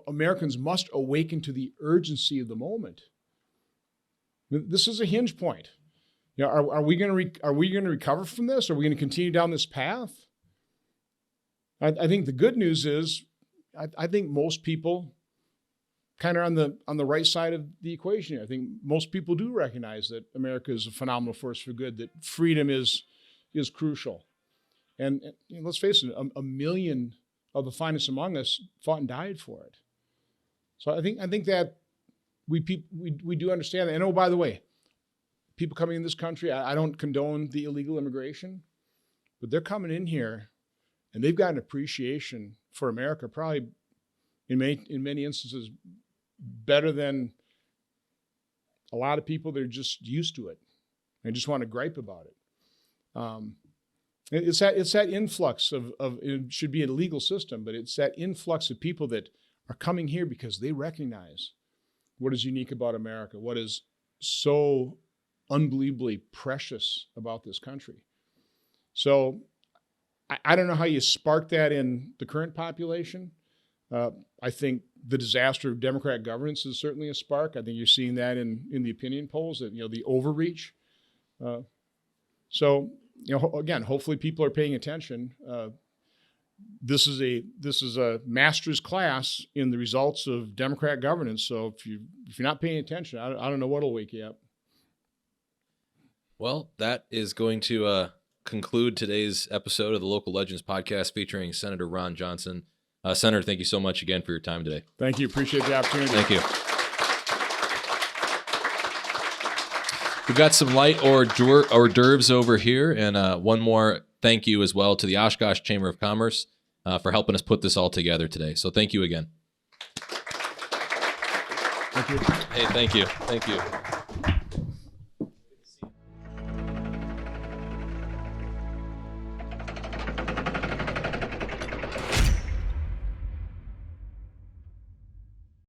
Americans must awaken to the urgency of the moment. This is a hinge point. Are we going to recover from this? Are we going to continue down this path? I think the good news is, I think most people kind of on the right side of the equation here. I think most people do recognize that America is a phenomenal force for good, that freedom is crucial. And let's face it, a million of the finest among us fought and died for it. So I think that we do understand that. And oh, by the way, people coming in this country, I don't condone the illegal immigration, but they're coming in here and they've got an appreciation for America, probably in many instances better than a lot of people that are just used to it and just want to gripe about it. It's that influx of it should be a legal system, but it's that influx of people that are coming here because they recognize what is unique about America, what is so unbelievably precious about this country. So I don't know how you spark that in the current population. I think the disaster of Democratic governance is certainly a spark. I think you're seeing that in the opinion polls, that the overreach. So again, hopefully people are paying attention. This is a master's class in the results of Democratic governance. So if you're not paying attention, I don't know what'll wake you up. Well, that is going to conclude today's episode of the Local Legends podcast featuring Senator Ron Johnson. Senator, thank you so much again for your time today. Thank you. Appreciate the opportunity. Thank you. We've got some light hors d'oeuvres over here, and one more thank you as well to the Oshkosh Chamber of Commerce for helping us put this all together today. So thank you again. Thank you. Hey, thank you. Thank you.